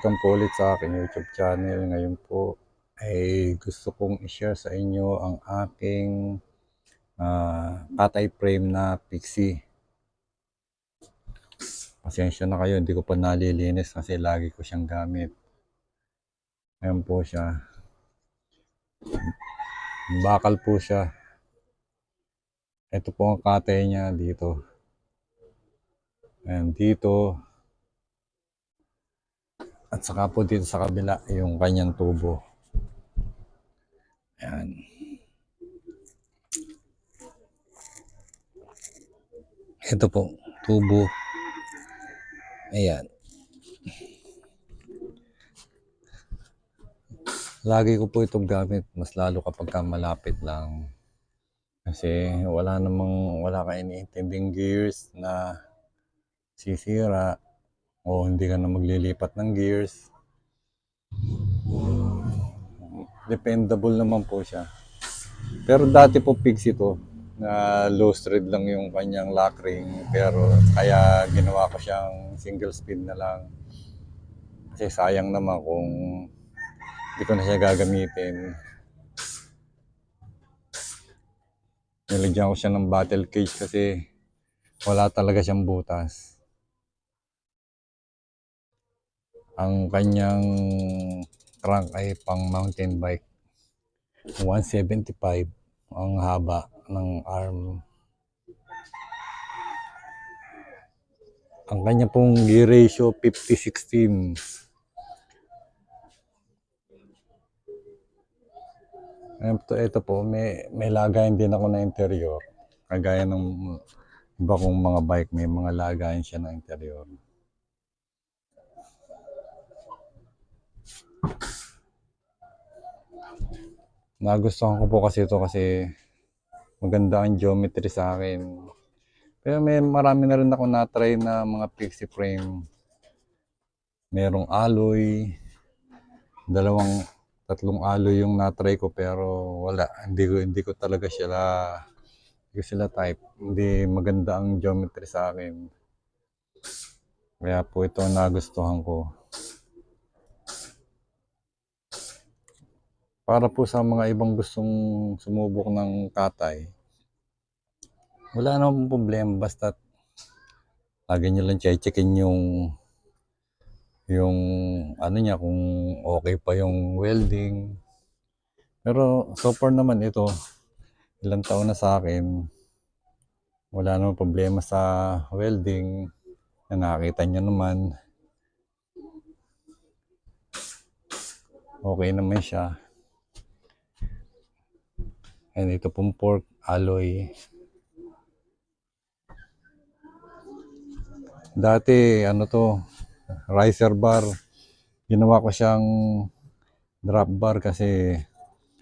welcome po ulit sa aking YouTube channel. Ngayon po ay gusto kong i-share sa inyo ang aking cut frame na Pixie. Pasensya na kayo, hindi ko pa nalilinis kasi lagi ko siyang gamit. Ayan po siya. Bakal po siya. Ito po ang katay niya dito. Ayan dito. At saka po dito sa kabila yung kanyang tubo. Ayan. Ito po, tubo. Ayan. Lagi ko po itong gamit, mas lalo kapag malapit lang. Kasi wala ka iniintinding gears na sisira o hindi ka na maglilipat ng gears. Dependable naman po siya. Pero dati po Pixie ito, na low thread lang yung kanyang lock ring, pero kaya ginawa ko siyang single speed na lang. Kasi sayang naman kung hindi ko na siya gagamitin. Nilagyan ko siya ng battle cage kasi wala talaga siyang butas. Ang kanyang trunk ay pang mountain bike. 175 ang haba ng arm. Ang kanya pong gear ratio 50-16. Ito po, may lagayan din ako na interior. Kagaya ng iba kong mga bike, may mga lagayan siya na interior. Nagustuhan ko po kasi ito kasi maganda ang geometry sa akin. Pero marami na rin ako na-try na mga Pixie frame. Merong alloy, tatlong alloy yung na-try ko pero wala, hindi ko talaga sila type. Hindi maganda ang geometry sa akin. Kaya po ito ang nagustuhan ko. Para po sa mga ibang gustong sumubok ng katay, wala namang problema, basta lagi nyo lang checkin yung ano niya, kung okay pa yung welding. Pero so far naman ito, ilang taon na sa akin, wala namang problema sa welding. Na nakita nyo naman, okay naman siya. And ito pong fork alloy. Dati ano to, riser bar. Ginawa ko siyang drop bar kasi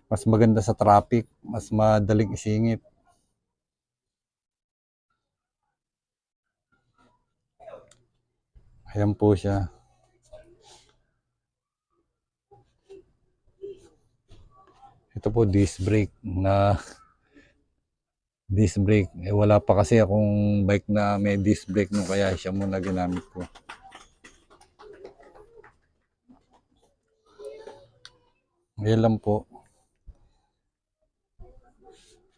mas maganda sa traffic, mas madaling isingit. Ayan po siya. Ito po disc brake. Wala pa kasi akong bike na may disc brake nung kaya siya muna ginamit ko. Ayan lang po.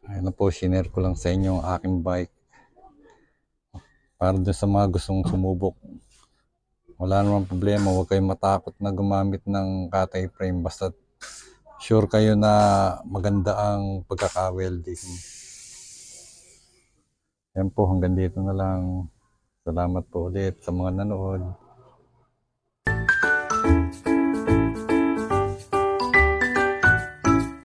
Ayan na po, shinare ko lang sa inyo ang aking bike. Para doon sa mga gustong sumubok. Wala namang problema, huwag kayong matakot na gumamit ng katay frame. Basta sure kayo na maganda ang pagkaka-welding. Yan po, hanggang dito na lang. Salamat po ulit sa mga nanood.